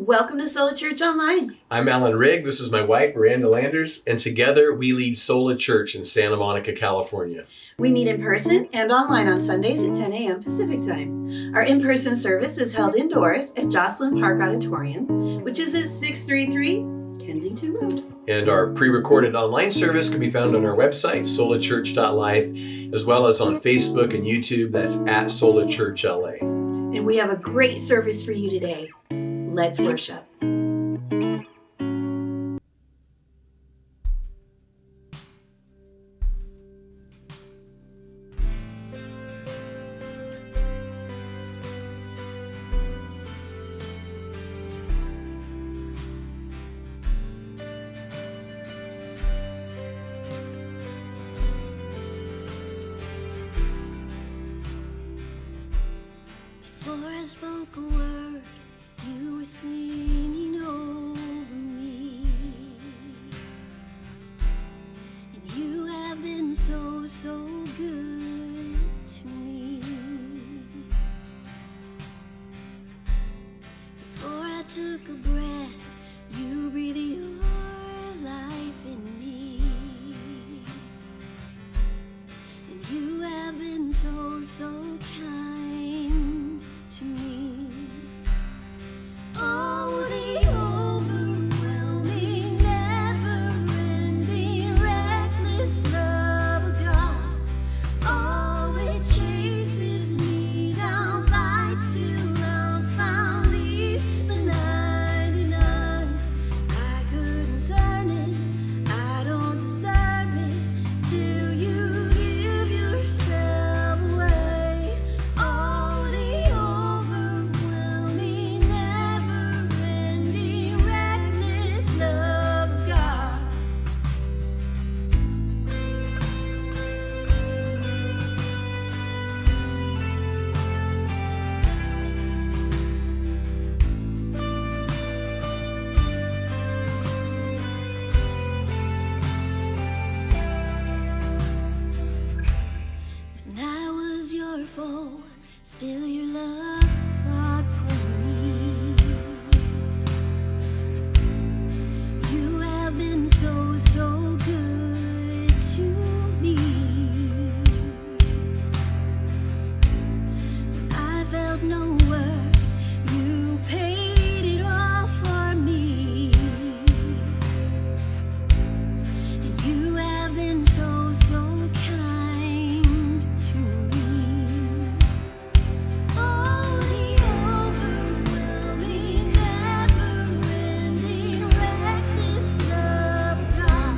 Welcome to Sola Church Online. I'm Alan Rigg. This is my wife, Miranda Landers, and together we lead Sola Church in Santa Monica, California. We meet in person and online on Sundays at 10 a.m. Pacific Time. Our in-person service is held indoors at Joslyn Park Auditorium, which is at 633 Kensington Road. And our pre-recorded online service can be found on our website, solachurch.life, as well as on Facebook and YouTube. That's at Sola Church LA. And we have a great service for you today. Let's worship. Before I spoke a word, you were singing over me, and you have been so good to me. Before I took a breath, you breathed your life in me, and you have been so kind to me. Oh, the overwhelming, never-ending, reckless love of God. Oh, it chases me down, fights till I'm found, leaves the 99. I couldn't turn it, I don't deserve it, still you give yourself away. Oh, the overwhelming, never-ending, reckless love of God. When I was your foe, still your love fought for me. You have been so good to me. When I felt no worth, you paid it all for me. And you have been so kind to me. Oh, the overwhelming, never-ending, reckless love of God.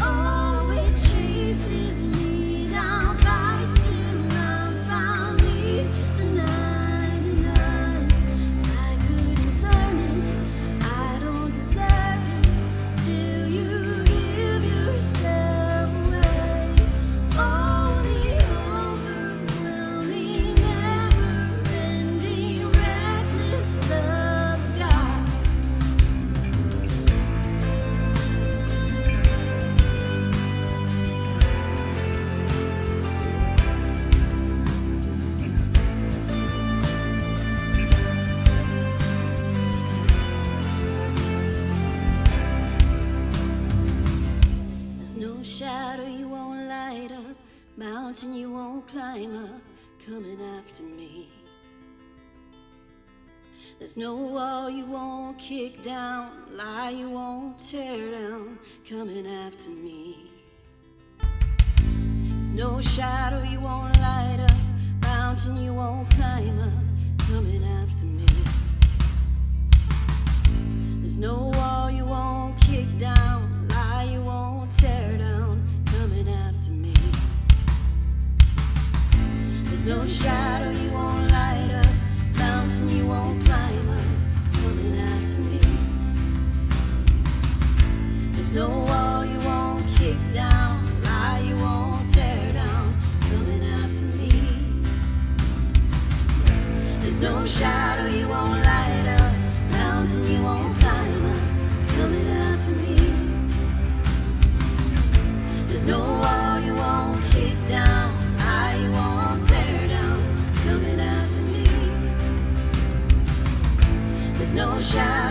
Oh, it chases me down, fights till I'm found, leaves the 99. I couldn't turn it, I don't deserve it, still you give yourself away. Oh, the overwhelming, never-ending, reckless love of God. There's no shadow you won't light up, mountain you won't climb up, coming after me. There's no wall you won't kick down, lie you won't tear down, coming after me. There's no shadow you won't light up, mountain you won't climb up, coming after me. There's no wall you won't kick down, lie you won't tear down, coming after me. There's no shadow you won't light up, mountain you won't climb up, coming after me. There's no wall you won't kick down, lie you won't tear down, coming after me. There's no shadow you won't light up, mountain you won't climb up, coming after me. There's no wall you won't kick down, lie you won't tear down, coming after me. There's no shadow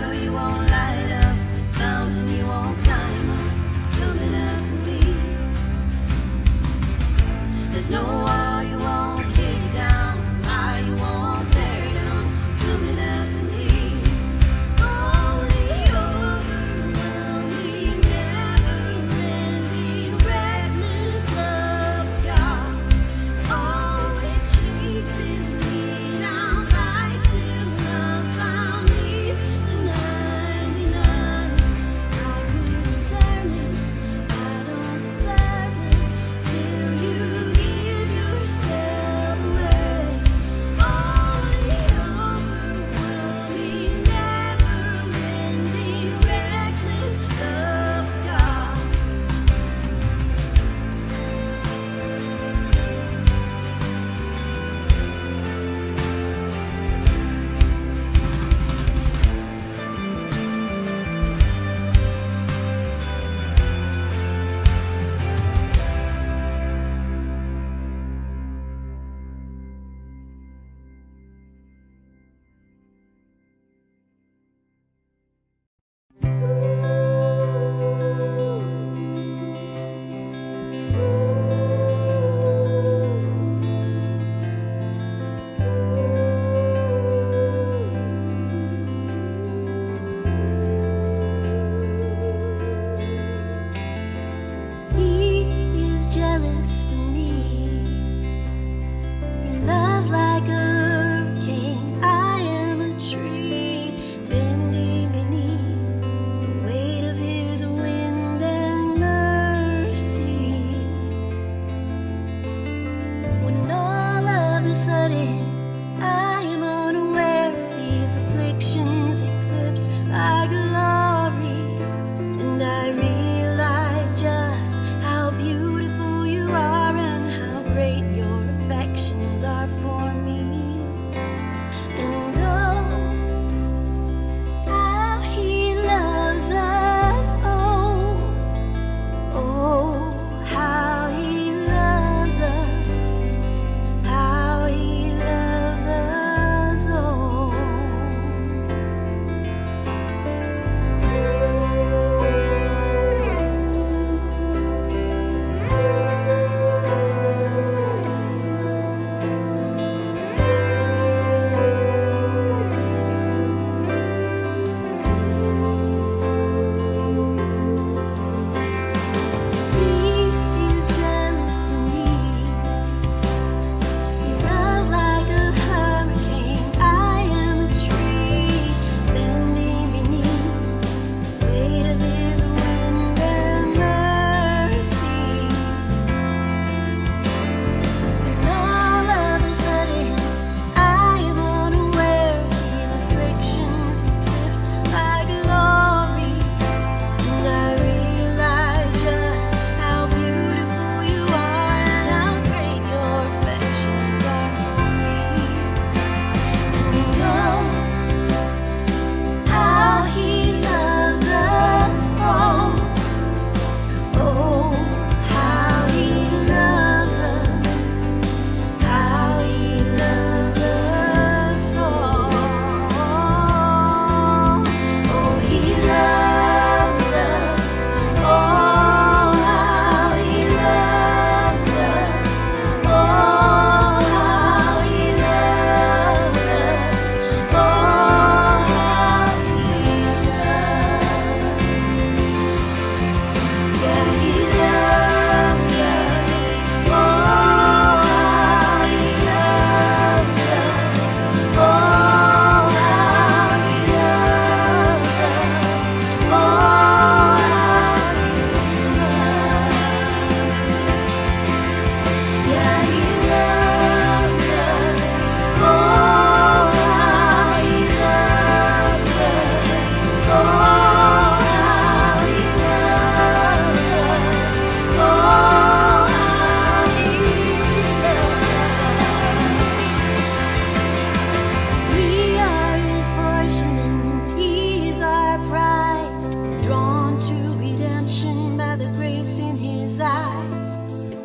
light.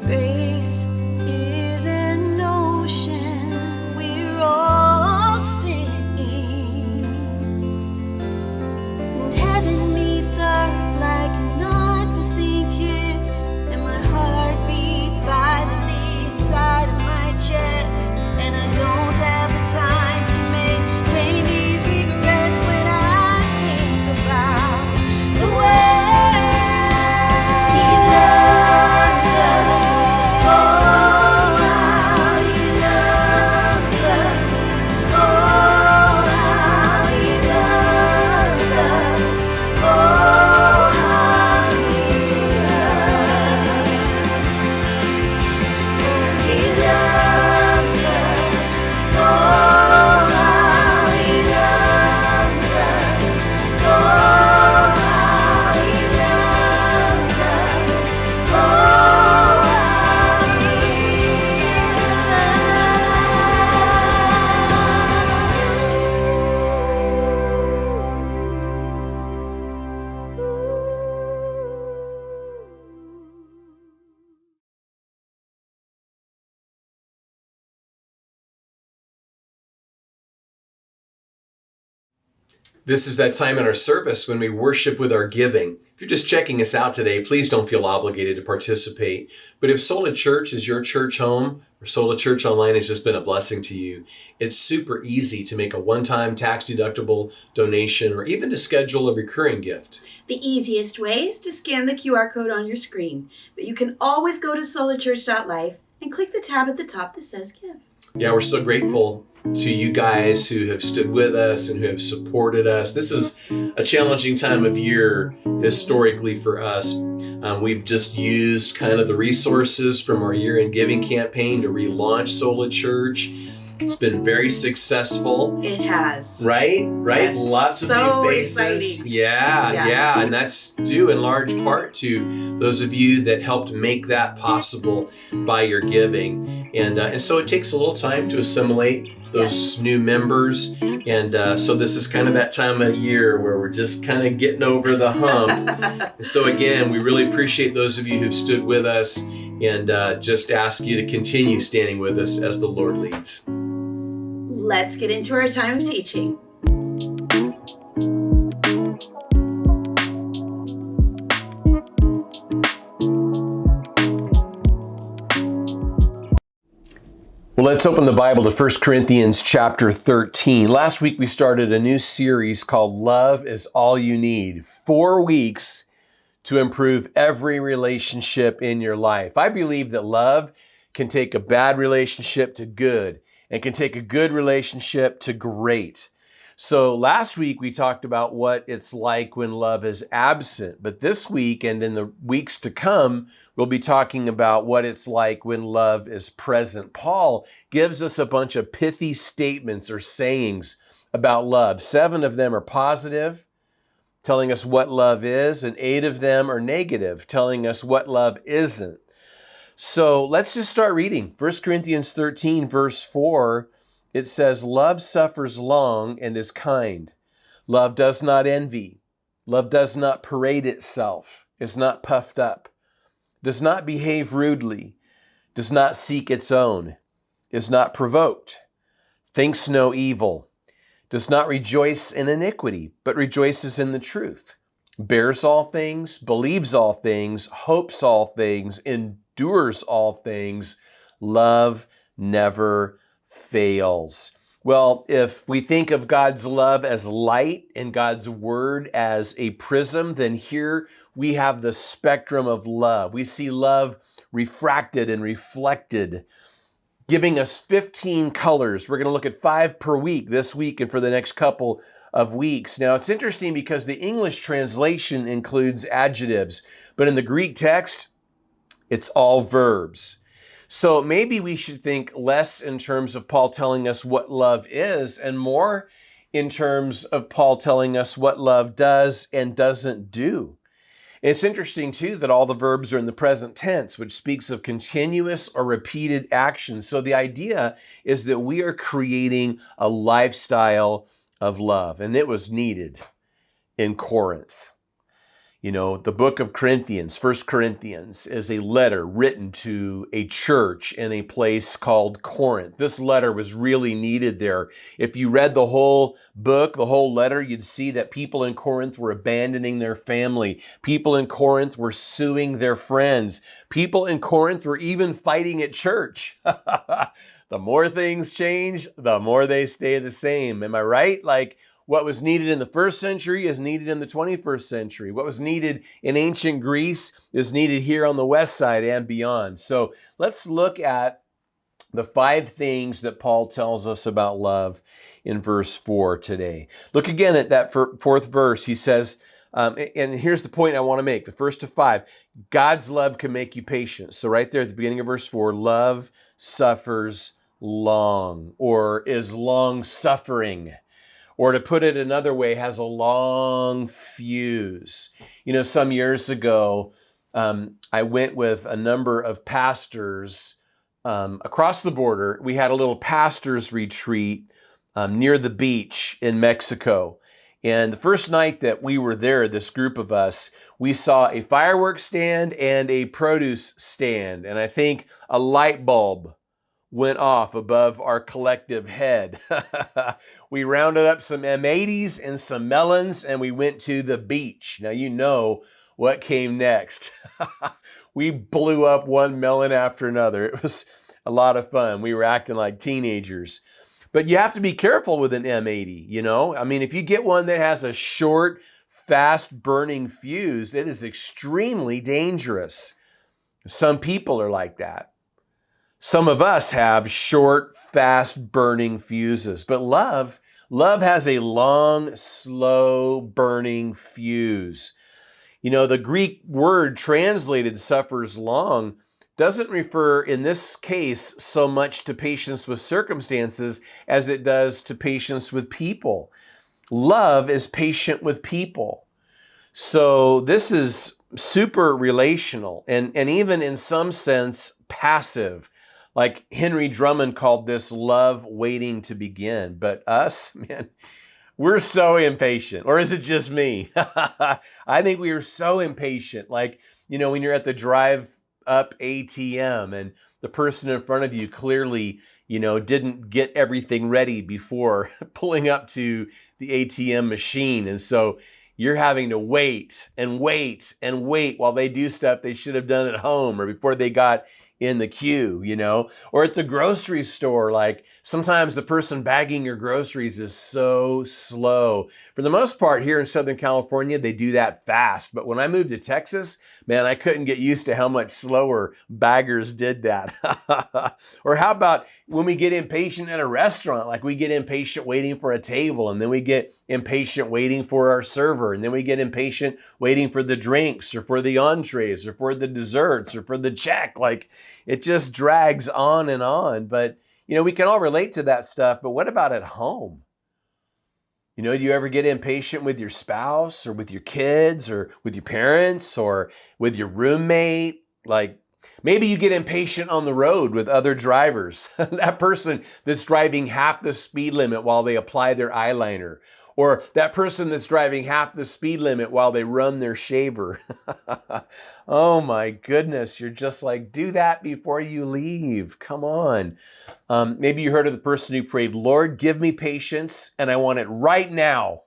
Grace is an ocean we're all singing, and heaven meets earth like an unforeseen kiss, and my heart beats violently inside of my chest, and I don't have the time to maintain these regrets when I think about the way he loves us. Oh, how he loves us. Oh, how he loves us. Oh, how he loves us. Oh, how he loves us. Oh, how he loves us. Oh, how he This is that time in our service when we worship with our giving. If you're just checking us out today, please don't feel obligated to participate. But if Sola Church is your church home, or Sola Church Online has just been a blessing to you, it's super easy to make a one-time tax-deductible donation or even to schedule a recurring gift. The easiest way is to scan the QR code on your screen, but you can always go to solachurch.life and click the tab at the top that says Give. Yeah, we're so grateful to you guys who have stood with us and who have supported us. This is a challenging time of year historically for us. We've just used kind of the resources from our year-end giving campaign to relaunch Sola Church. It's been very successful. It has. Right? Yes. Lots of So new faces. exciting. Yeah. And that's due in large part to those of you that helped make that possible by your giving. And so it takes a little time to assimilate those new members. And so this is kind of that time of year where we're just kind of getting over the hump. So again, we really appreciate those of you who've stood with us and just ask you to continue standing with us as the Lord leads. Let's get into our time of teaching. Well, let's open the Bible to 1 Corinthians chapter 13. Last week we started a new series called Love is All You Need. 4 weeks to improve every relationship in your life. I believe that love can take a bad relationship to good and can take a good relationship to great. So last week we talked about what it's like when love is absent, but this week and in the weeks to come, we'll be talking about what it's like when love is present. Paul gives us a bunch of pithy statements or sayings about love. 7 of them are positive, telling us what love is, and 8 of them are negative, telling us what love isn't. So let's just start reading. 1 Corinthians 13, verse 4, it says, "Love suffers long and is kind. Love does not envy. Love does not parade itself, is not puffed up, does not behave rudely, does not seek its own, is not provoked, thinks no evil, does not rejoice in iniquity, but rejoices in the truth, bears all things, believes all things, hopes all things, endures all things. Love never fails." Well, if we think of God's love as light and God's word as a prism, then here we have the spectrum of love. We see love refracted and reflected, giving us 15 colors. We're going to look at 5 per week this week and for the next couple of weeks. Now, it's interesting because the English translation includes adjectives, but in the Greek text, it's all verbs. So maybe we should think less in terms of Paul telling us what love is and more in terms of Paul telling us what love does and doesn't do. It's interesting too that all the verbs are in the present tense, which speaks of continuous or repeated action. So the idea is that we are creating a lifestyle of love, and it was needed in Corinth. You know, the book of Corinthians, First Corinthians, is a letter written to a church in a place called Corinth. This letter was really needed there. If you read the whole book, the whole letter, you'd see that people in Corinth were abandoning their family. People in Corinth were suing their friends. People in Corinth were even fighting at church. The more things change, the more they stay the same. Am I right? Like, what was needed in the first century is needed in the 21st century. What was needed in ancient Greece is needed here on the west side and beyond. So let's look at the 5 things that Paul tells us about love in verse 4 today. Look again at that 4th verse. He says, and here's the point I want to make, the first of 5, God's love can make you patient. So right there at the beginning of verse 4, love suffers long, or is long suffering. Or to put it another way, has a long fuse. You know, some years ago, I went with a number of pastors across the border. We had a little pastors retreat near the beach in Mexico. And the first night that we were there, this group of us, we saw a fireworks stand and a produce stand. And I think a light bulb went off above our collective head. We rounded up some M80s and some melons and we went to the beach. Now you know what came next. We blew up one melon after another. It was a lot of fun. We were acting like teenagers. But you have to be careful with an M80, you know? I mean, if you get one that has a short, fast burning fuse, it is extremely dangerous. Some people are like that. Some of us have short, fast burning fuses, but love has a long, slow burning fuse. You know, the Greek word translated suffers long doesn't refer in this case so much to patience with circumstances as it does to patience with people. Love is patient with people. So this is super relational and even in some sense passive. Like Henry Drummond called this love waiting to begin. But us, man, we're so impatient. Or is it just me? I think we are so impatient. Like, you know, when you're at the drive-up ATM and the person in front of you clearly, you know, didn't get everything ready before pulling up to the ATM machine. And so you're having to wait and wait and wait while they do stuff they should have done at home or before they got in the queue, you know, or at the grocery store. Like sometimes the person bagging your groceries is so slow. For the most part here in Southern California, they do that fast. But when I moved to Texas, man, I couldn't get used to how much slower baggers did that. Or how about when we get impatient at a restaurant, like we get impatient waiting for a table, and then we get impatient waiting for our server, and then we get impatient waiting for the drinks or for the entrees or for the desserts or for the check. Like it just drags on and on. But, you know, we can all relate to that stuff. But what about at home? You know, do you ever get impatient with your spouse or with your kids or with your parents or with your roommate? Like maybe you get impatient on the road with other drivers. That person that's driving half the speed limit while they apply their eyeliner. Or that person that's driving half the speed limit while they run their shaver. Oh my goodness, you're just like, do that before you leave. Come on. Maybe you heard of the person who prayed, Lord, give me patience and I want it right now.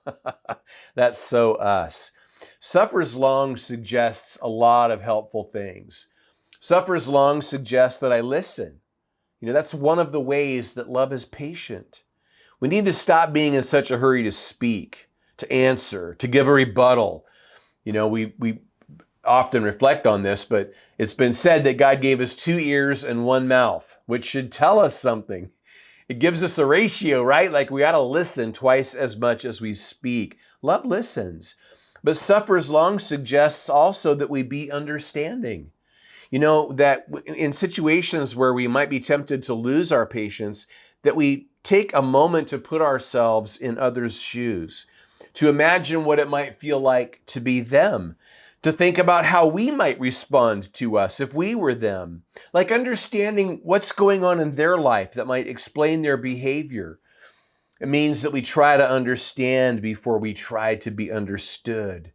That's so us. Suffers long suggests a lot of helpful things. Suffers long suggests that I listen. You know, that's one of the ways that love is patient. We need to stop being in such a hurry to speak, to answer, to give a rebuttal. You know, we often reflect on this, but it's been said that God gave us 2 ears and 1 mouth, which should tell us something. It gives us a ratio, right? Like we got to listen twice as much as we speak. Love listens. But suffers long suggests also that we be understanding. You know, that in situations where we might be tempted to lose our patience, that we take a moment to put ourselves in others' shoes, to imagine what it might feel like to be them, to think about how we might respond to us if we were them, like understanding what's going on in their life that might explain their behavior. It means that we try to understand before we try to be understood.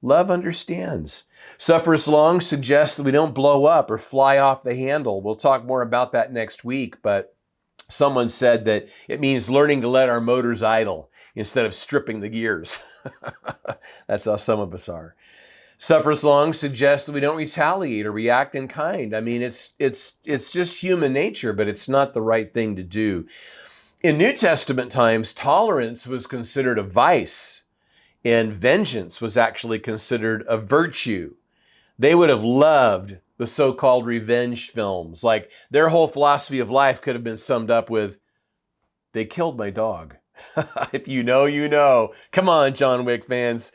Love understands. Suffers long suggests that we don't blow up or fly off the handle. We'll talk more about that next week, but someone said that it means learning to let our motors idle instead of stripping the gears. That's how some of us are. Suffers long suggests that we don't retaliate or react in kind. I mean, it's just human nature, but it's not the right thing to do. In New Testament times, tolerance was considered a vice, and vengeance was actually considered a virtue. They would have loved the so-called revenge films. Like, their whole philosophy of life could have been summed up with, they killed my dog. If you know, you know. Come on, John Wick fans.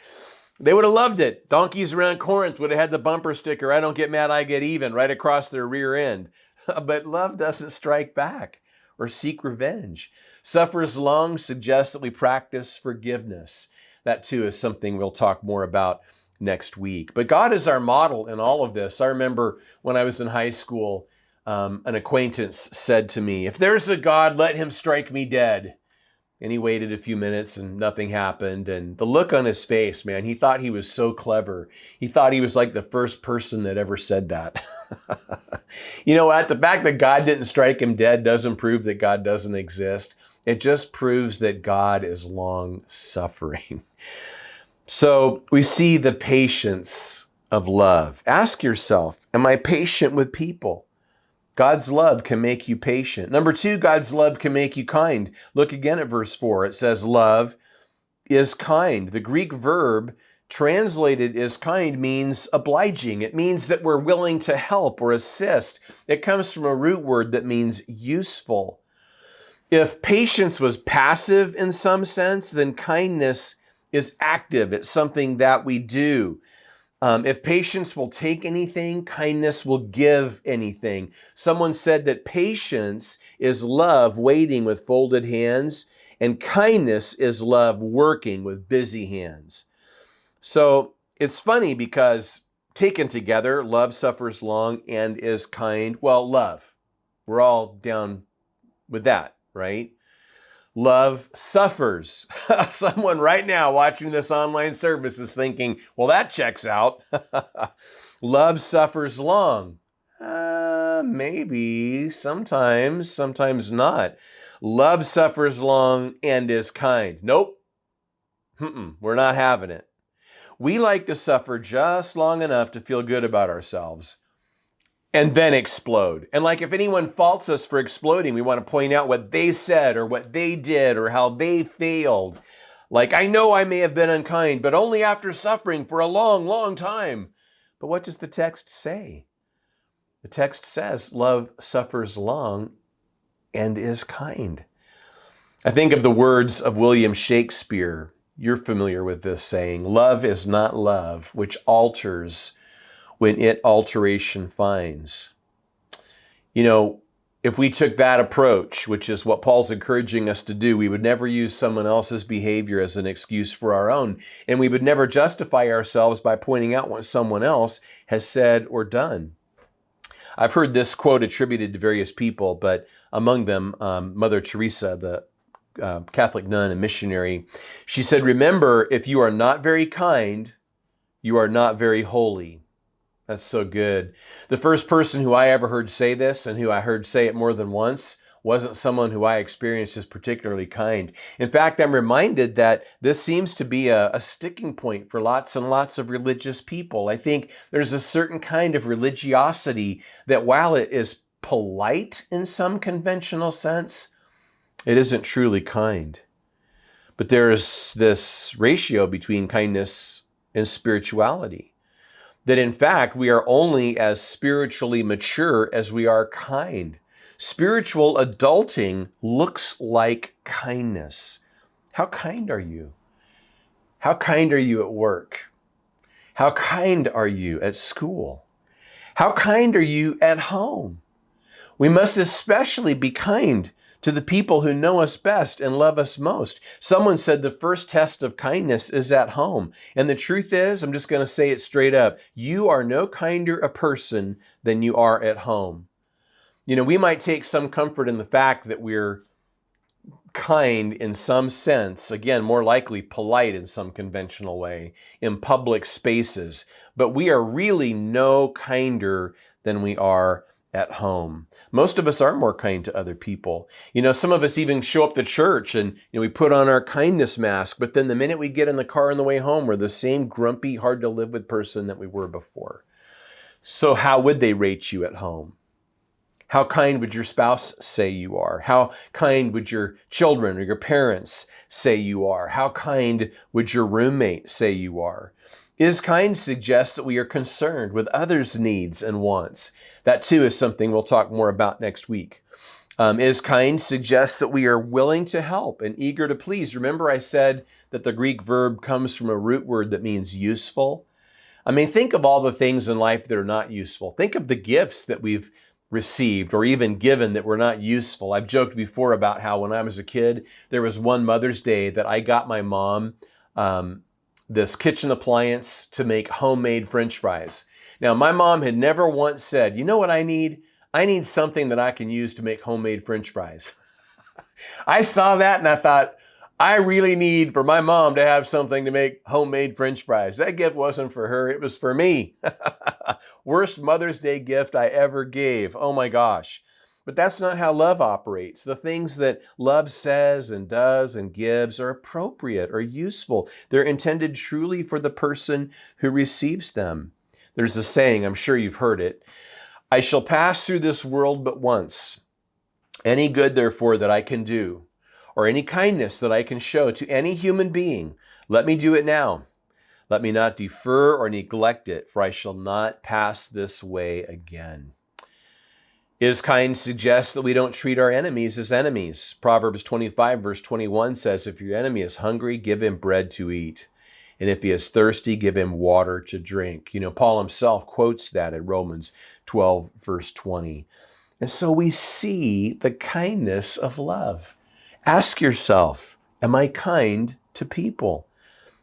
They would have loved it. Donkeys Around Corinth would have had the bumper sticker, I don't get mad, I get even, right across their rear end. But love doesn't strike back or seek revenge. Suffers long suggests that we practice forgiveness. That too is something we'll talk more about next week. But God is our model in all of this. I remember when I was in high school, an acquaintance said to me, if there's a God, let him strike me dead. And he waited a few minutes and nothing happened. And the look on his face, man, he thought he was so clever. He thought he was like the first person that ever said that. You know what? The fact that God didn't strike him dead doesn't prove that God doesn't exist. It just proves that God is long suffering. So we see the patience of love. Ask yourself, am I patient with people? God's love can make you patient. Number 2, God's love can make you kind. Look again at verse 4. It says, love is kind. The Greek verb translated as kind means obliging. It means that we're willing to help or assist. It comes from a root word that means useful. If patience was passive in some sense, then kindness is active. It's something that we do. If patience will take anything, kindness will give anything. Someone said that patience is love waiting with folded hands, and kindness is love working with busy hands. So it's funny because taken together, love suffers long and is kind. Well, love, we're all down with that, right? Love suffers. Someone right now watching this online service is thinking, well, that checks out. Love suffers long. Maybe, sometimes not. Love suffers long and is kind. Nope. We're not having it. We like to suffer just long enough to feel good about ourselves and then explode. And like if anyone faults us for exploding, we want to point out what they said or what they did or how they failed. Like, I know I may have been unkind, but only after suffering for a long, long time. But what does the text say? The text says love suffers long and is kind. I think of the words of William Shakespeare. You're familiar with this saying, love is not love, which alters when it alteration finds. You know, if we took that approach, which is what Paul's encouraging us to do, we would never use someone else's behavior as an excuse for our own. And we would never justify ourselves by pointing out what someone else has said or done. I've heard this quote attributed to various people, but among them, Mother Teresa, the Catholic nun and missionary, she said, remember, if you are not very kind, you are not very holy. That's so good. The first person who I ever heard say this and who I heard say it more than once wasn't someone who I experienced as particularly kind. In fact, I'm reminded that this seems to be a sticking point for lots and lots of religious people. I think there's a certain kind of religiosity that while it is polite in some conventional sense, it isn't truly kind. But there's this ratio between kindness and spirituality. That in fact, we are only as spiritually mature as we are kind. Spiritual adulting looks like kindness. How kind are you? How kind are you at work? How kind are you at school? How kind are you at home? We must especially be kind to the people who know us best and love us most. Someone said the first test of kindness is at home. And the truth is, I'm just going to say it straight up, you are no kinder a person than you are at home. You know, we might take some comfort in the fact that we're kind in some sense, again, more likely polite in some conventional way, in public spaces, but we are really no kinder than we are at home. Most of us are more kind to other people. Some of us even show up to church and we put on our kindness mask, but then the minute we get in the car on the way home, we're the same grumpy, hard to live with person that we were before. So how would they rate you at home? How kind would your spouse say you are? How kind would your children or your parents say you are? How kind would your roommate say you are? Is kind suggests that we are concerned with others' needs and wants. That too is something we'll talk more about next week. Is kind suggests that we are willing to help and eager to please. Remember I said that the Greek verb comes from a root word that means useful? Think of all the things in life that are not useful. Think of the gifts that we've received or even given that were not useful. I've joked before about how when I was a kid, there was one Mother's Day that I got my mom this kitchen appliance to make homemade French fries. Now, my mom had never once said, you know what I need? I need something that I can use to make homemade French fries. I saw that and I thought, I really need for my mom to have something to make homemade French fries. That gift wasn't for her, it was for me. Worst Mother's Day gift I ever gave. Oh my gosh. But that's not how love operates. The things that love says and does and gives are appropriate or useful. They're intended truly for the person who receives them. There's a saying, I'm sure you've heard it, I shall pass through this world but once. Any good, therefore, that I can do, or any kindness that I can show to any human being, let me do it now. Let me not defer or neglect it, for I shall not pass this way again. Is kind suggests that we don't treat our enemies as enemies. Proverbs 25 verse 21 says, if your enemy is hungry, give him bread to eat. And if he is thirsty, give him water to drink. Paul himself quotes that in Romans 12 verse 20. And so we see the kindness of love. Ask yourself, am I kind to people?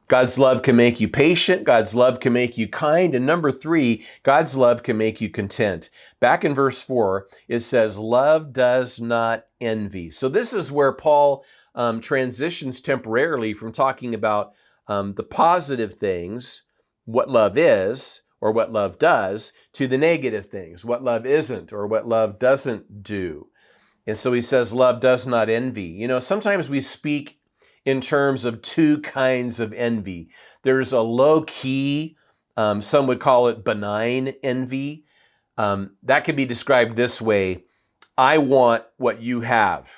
God's love can make you patient. God's love can make you kind. And number 3, God's love can make you content. Back in verse 4, it says, love does not envy. So this is where Paul transitions temporarily from talking about the positive things, what love is, or what love does, to the negative things, what love isn't, or what love doesn't do. And so he says, love does not envy. Sometimes we speak in terms of 2 kinds of envy. There's a low-key, some would call it benign envy. That could be described this way, I want what you have,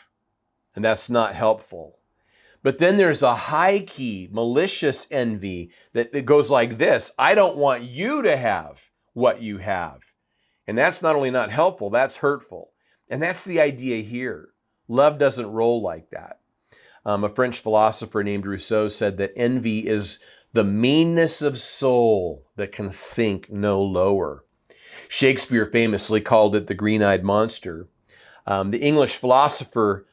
and that's not helpful. But then there's a high-key, malicious envy that goes like this, I don't want you to have what you have. And that's not only not helpful, that's hurtful. And that's the idea here. Love doesn't roll like that. A French philosopher named Rousseau said that envy is the meanness of soul that can sink no lower. Shakespeare famously called it the green-eyed monster. The English philosopher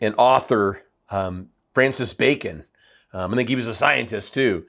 and author Francis Bacon, I think he was a scientist too,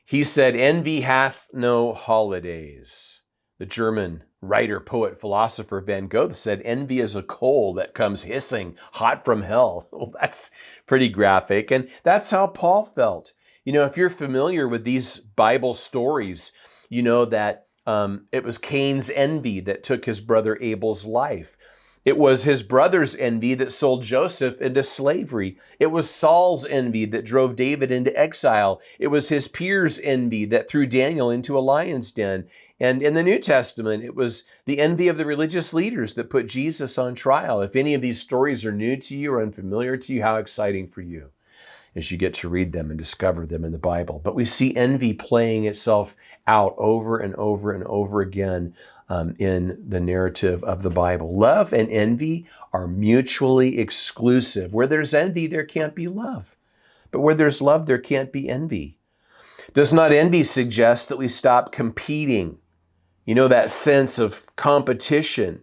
he said, envy hath no holidays. The German writer, poet, philosopher Van Gogh said, envy is a coal that comes hissing hot from hell. Well, that's pretty graphic. And that's how Paul felt. If you're familiar with these Bible stories, you know that it was Cain's envy that took his brother Abel's life. It was his brother's envy that sold Joseph into slavery. It was Saul's envy that drove David into exile. It was his peers' envy that threw Daniel into a lion's den. And in the New Testament, it was the envy of the religious leaders that put Jesus on trial. If any of these stories are new to you or unfamiliar to you, how exciting for you as you get to read them and discover them in the Bible. But we see envy playing itself out over and over and over again in the narrative of the Bible. Love and envy are mutually exclusive. Where there's envy, there can't be love. But where there's love, there can't be envy. Does not envy suggest that we stop competing? That sense of competition.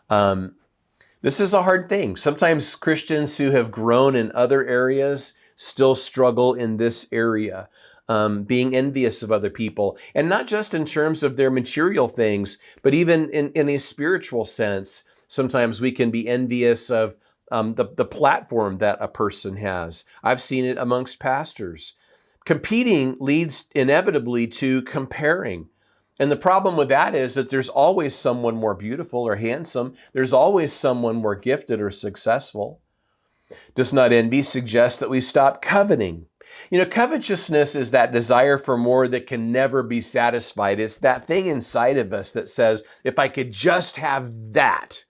This is a hard thing. Sometimes Christians who have grown in other areas still struggle in this area. Being envious of other people, and not just in terms of their material things, but even in a spiritual sense. Sometimes we can be envious of the platform that a person has. I've seen it amongst pastors. Competing leads inevitably to comparing. And the problem with that is that there's always someone more beautiful or handsome. There's always someone more gifted or successful. Does not envy suggest that we stop coveting? Covetousness is that desire for more that can never be satisfied. It's that thing inside of us that says, if I could just have that,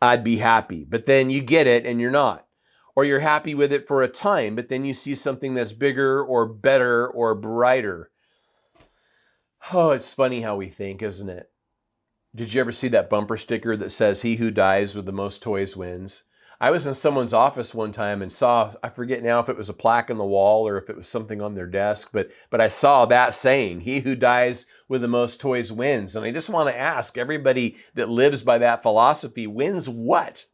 I'd be happy. But then you get it and you're not. Or you're happy with it for a time, but then you see something that's bigger or better or brighter. Oh, it's funny how we think, isn't it? Did you ever see that bumper sticker that says, "He who dies with the most toys wins"? I was in someone's office one time and saw, I forget now if it was a plaque on the wall or if it was something on their desk, but I saw that saying, "He who dies with the most toys wins." And I just want to ask everybody that lives by that philosophy, wins what?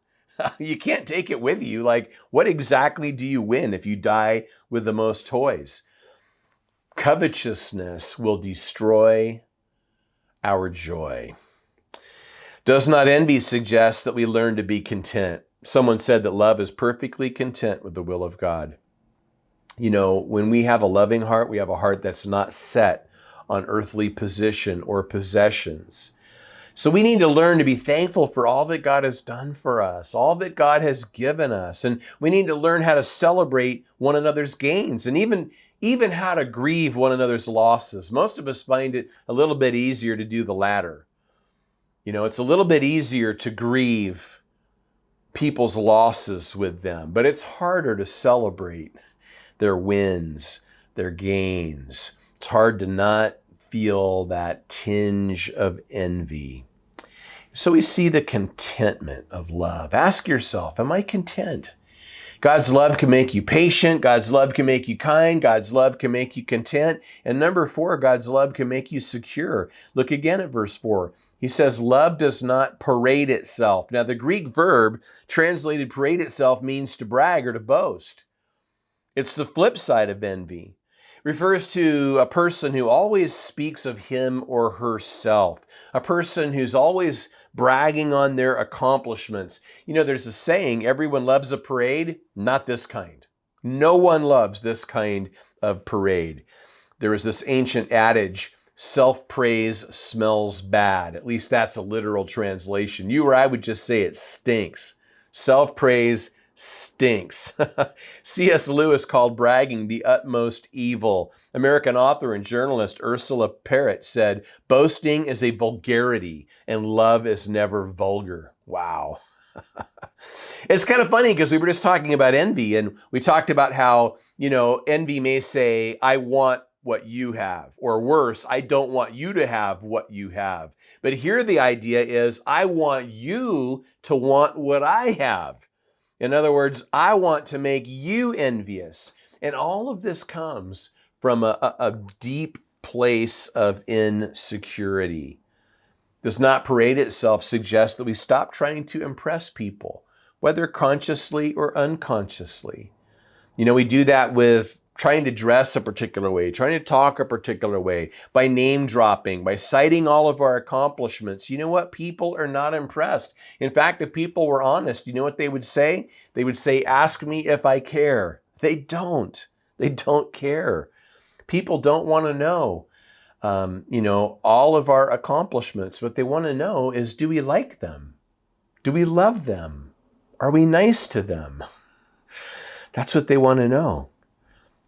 You can't take it with you. Like, what exactly do you win if you die with the most toys? Covetousness will destroy our joy. Does not envy suggest that we learn to be content? Someone said that love is perfectly content with the will of God. When we have a loving heart, we have a heart that's not set on earthly position or possessions. So we need to learn to be thankful for all that God has done for us, all that God has given us. And we need to learn how to celebrate one another's gains and even how to grieve one another's losses. Most of us find it a little bit easier to do the latter. It's a little bit easier to grieve people's losses with them, but it's harder to celebrate their wins, their gains. It's hard to not feel that tinge of envy. So we see the contentment of love. Ask yourself, am I content? God's love can make you patient. God's love can make you kind. God's love can make you content. And number 4, God's love can make you secure. Look again at verse 4. He says, love does not parade itself. Now, the Greek verb translated parade itself means to brag or to boast. It's the flip side of envy. It refers to a person who always speaks of him or herself, a person who's always bragging on their accomplishments. There's a saying, everyone loves a parade, not this kind. No one loves this kind of parade. There is this ancient adage, self-praise smells bad. At least that's a literal translation. You or I would just say it stinks. Self-praise stinks. C.S. Lewis called bragging the utmost evil. American author and journalist Ursula Parrott said, boasting is a vulgarity and love is never vulgar. Wow. It's kind of funny because we were just talking about envy and we talked about how, envy may say, I want what you have, or worse, I don't want you to have what you have. But here the idea is, I want you to want what I have. In other words, I want to make you envious. And all of this comes from a deep place of insecurity. Does not parade itself suggest that we stop trying to impress people, whether consciously or unconsciously. We do that with trying to dress a particular way, trying to talk a particular way, by name dropping, by citing all of our accomplishments. You know what? People are not impressed. In fact, if people were honest, you know what they would say? They would say, ask me if I care. They don't. They don't care. People don't want to know, all of our accomplishments. What they want to know is, do we like them? Do we love them? Are we nice to them? That's what they want to know.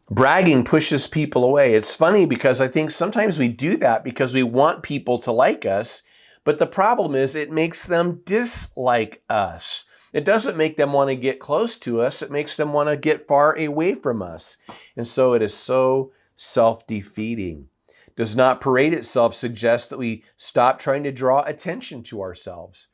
Bragging pushes people away. It's funny because I think sometimes we do that because we want people to like us, but the problem is it makes them dislike us. It doesn't make them want to get close to us. It makes them want to get far away from us. And so it is so self-defeating. Does not parade itself suggest that we stop trying to draw attention to ourselves.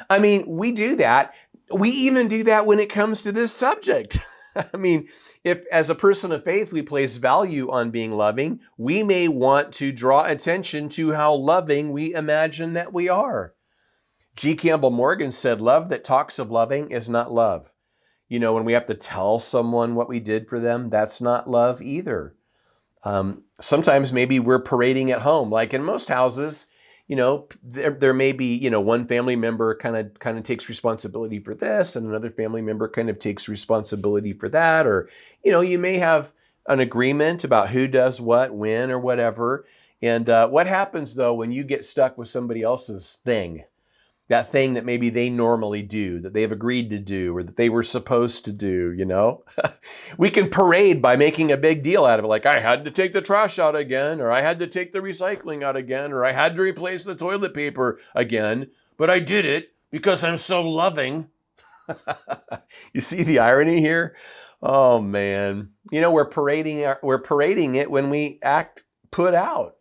I mean, we do that. We even do that when it comes to this subject. I mean, if as a person of faith we place value on being loving, we may want to draw attention to how loving we imagine that we are. G. Campbell Morgan said, love that talks of loving is not love. When we have to tell someone what we did for them, that's not love either. Sometimes maybe we're parading at home. Like in most houses, there may be, one family member kind of takes responsibility for this, and another family member kind of takes responsibility for that. Or, you may have an agreement about who does what, when, or whatever. And what happens, though, when you get stuck with somebody else's thing? That thing that maybe they normally do, that they've agreed to do, or that they were supposed to do, We can parade by making a big deal out of it. Like, I had to take the trash out again, or I had to take the recycling out again, or I had to replace the toilet paper again, but I did it because I'm so loving. You see the irony here? Oh man. We're parading it when we act put out.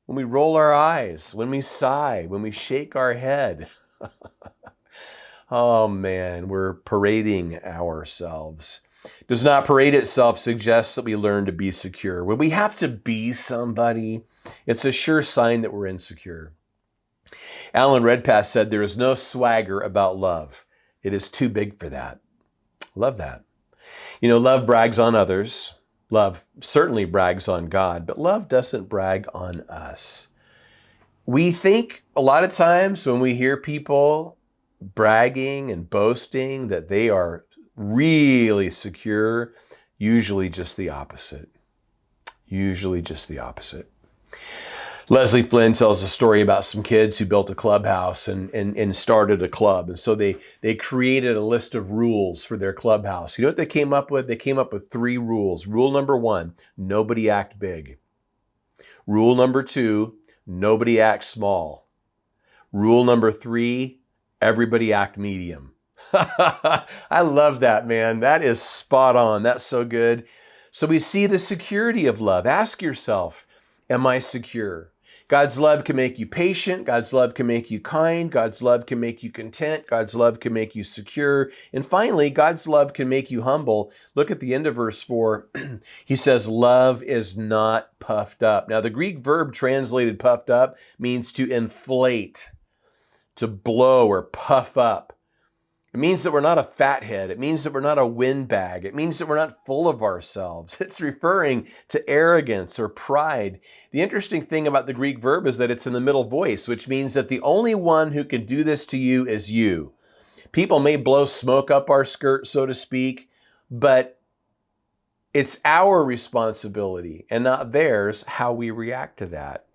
When we roll our eyes, when we sigh, when we shake our head. Oh man, we're parading ourselves. Does not parade itself suggest that we learn to be secure. When we have to be somebody, it's a sure sign that we're insecure. Alan Redpath said, there is no swagger about love. It is too big for that. Love that. Love brags on others. Love certainly brags on God, but love doesn't brag on us. We think a lot of times when we hear people bragging and boasting that they are really secure, usually just the opposite. Usually just the opposite. Leslie Flynn tells a story about some kids who built a clubhouse and started a club. And so they created a list of rules for their clubhouse. You know what they came up with? They came up with 3 rules. Rule number 1, nobody act big. Rule number 2, nobody act small. Rule number 3, everybody act medium. I love that, man. That is spot on. That's so good. So we see the security of love. Ask yourself, am I secure? God's love can make you patient. God's love can make you kind. God's love can make you content. God's love can make you secure. And finally, God's love can make you humble. Look at the end of verse 4. He says, love is not puffed up. Now, the Greek verb translated puffed up means to inflate, to blow or puff up. It means that we're not a fathead. It means that we're not a windbag. It means that we're not full of ourselves. It's referring to arrogance or pride. The interesting thing about the Greek verb is that it's in the middle voice, which means that the only one who can do this to you is you. People may blow smoke up our skirt, so to speak, but it's our responsibility and not theirs how we react to that.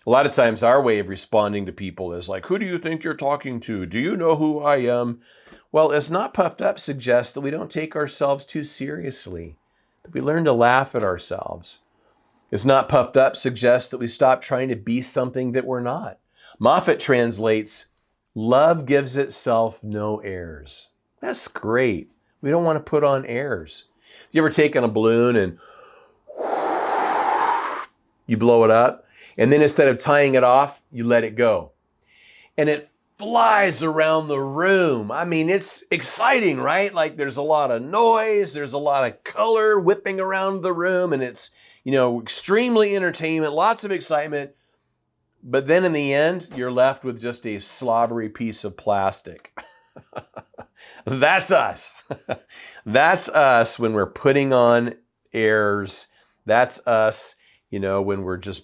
A lot of times our way of responding to people is like, who do you think you're talking to? Do you know who I am? Well, it's not puffed up suggests that we don't take ourselves too seriously, that we learn to laugh at ourselves. It's not puffed up suggests that we stop trying to be something that we're not. Moffat translates, love gives itself no airs. That's great. We don't want to put on airs. You ever taken a balloon and you blow it up? And then instead of tying it off, you let it go. And it flies around the room. I mean, it's exciting, right? Like there's a lot of noise, there's a lot of color whipping around the room, and it's, extremely entertainment, lots of excitement. But then in the end, you're left with just a slobbery piece of plastic. That's us. That's us when we're putting on airs. That's us, when we're just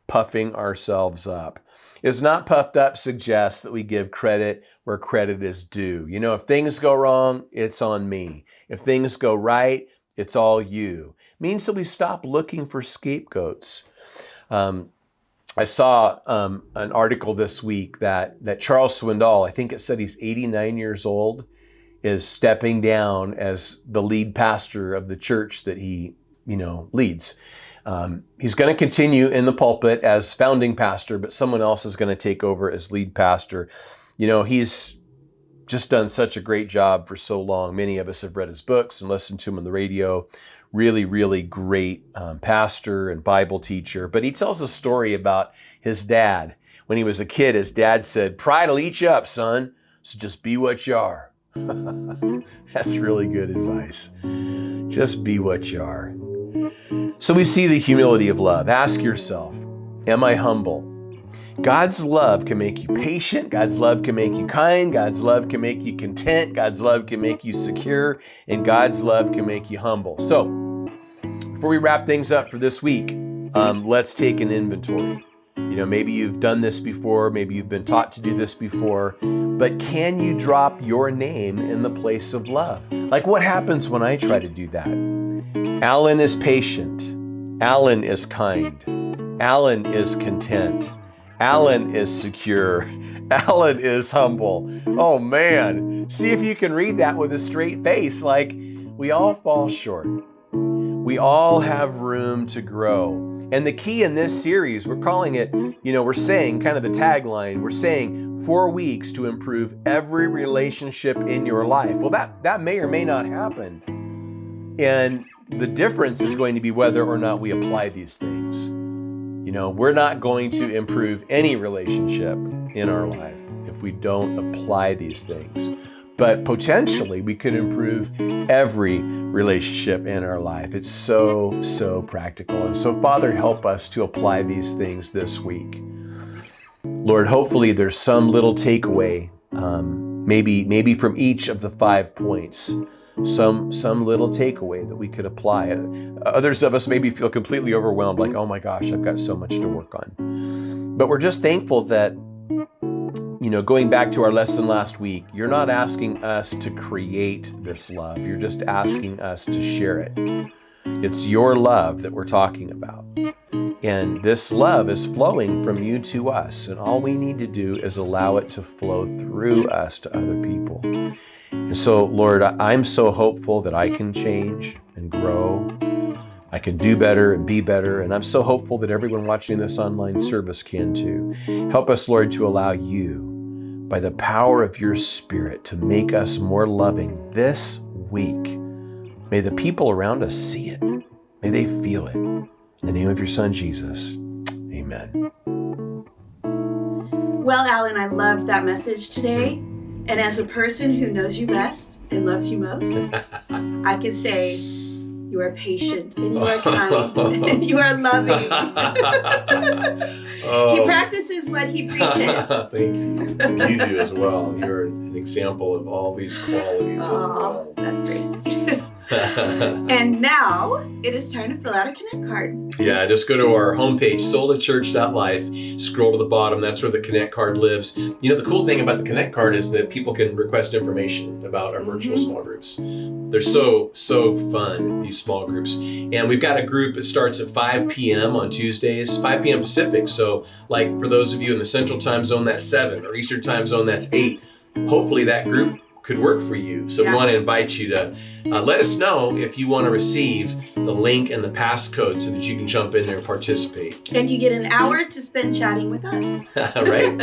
puffing ourselves up. Is not puffed up suggests that we give credit where credit is due. If things go wrong, it's on me. If things go right, it's all you. It means that we stop looking for scapegoats. I saw an article this week that Charles Swindoll, I think it said he's 89 years old, is stepping down as the lead pastor of the church that he, leads. He's going to continue in the pulpit as founding pastor, but someone else is going to take over as lead pastor. He's just done such a great job for so long. Many of us have read his books and listened to him on the radio. Really, really great pastor and Bible teacher. But he tells a story about his dad. When he was a kid, his dad said, "Pride will eat you up, son, so just be what you are." That's really good advice. Just be what you are. So we see the humility of love. Ask yourself, am I humble? God's love can make you patient. God's love can make you kind. God's love can make you content. God's love can make you secure. And God's love can make you humble. So before we wrap things up for this week, let's take an inventory. Maybe you've done this before, maybe you've been taught to do this before, but can you drop your name in the place of love? Like, what happens when I try to do that? Alan is patient. Alan is kind. Alan is content. Alan is secure. Alan is humble. Oh man, see if you can read that with a straight face. Like, we all fall short. We all have room to grow. And the key in this series, we're calling it, we're saying kind of the tagline, we're saying 4 weeks to improve every relationship in your life. Well, that may or may not happen. And the difference is going to be whether or not we apply these things. We're not going to improve any relationship in our life if we don't apply these things. But potentially we could improve every relationship in our life. It's so practical. And so, Father, help us to apply these things this week. Lord, hopefully there's some little takeaway, maybe from each of the 5 points, some little takeaway that we could apply. Others of us maybe feel completely overwhelmed, like, oh my gosh, I've got so much to work on. But we're just thankful that, going back to our lesson last week, you're not asking us to create this love. You're just asking us to share it. It's your love that we're talking about. And this love is flowing from you to us. And all we need to do is allow it to flow through us to other people. And so, Lord, I'm so hopeful that I can change and grow. I can do better and be better. And I'm so hopeful that everyone watching this online service can too. Help us, Lord, to allow you, by the power of your Spirit, to make us more loving this week. May the people around us see it. May they feel it. In the name of your Son, Jesus, amen. Well, Alan, I loved that message today. And as a person who knows you best and loves you most, I can say you are patient and you are kind and you are loving. He practices what he preaches. Thank you. You do as well. You're an example of all these qualities as well. That's very sweet. And now it is time to fill out a Connect card. Yeah, just go to our homepage, solachurch.life, scroll to the bottom. That's where the Connect card lives. The cool thing about the Connect card is that people can request information about our virtual small groups. They're so fun, these small groups. And we've got a group that starts at 5 p.m. on Tuesdays, 5 p.m. Pacific. So like for those of you in the Central Time Zone, that's 7, or Eastern Time Zone, that's 8. Hopefully that group could work for you. So we want to invite you to let us know if you want to receive the link and the passcode so that you can jump in there and participate. And you get an hour to spend chatting with us. Right?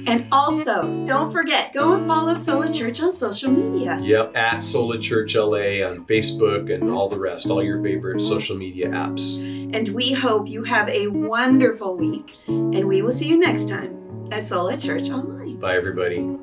And also, don't forget, go and follow Sola Church on social media. Yep, at Sola Church LA on Facebook and all the rest, all your favorite social media apps. And we hope you have a wonderful week. And we will see you next time at Sola Church Online. Bye, everybody.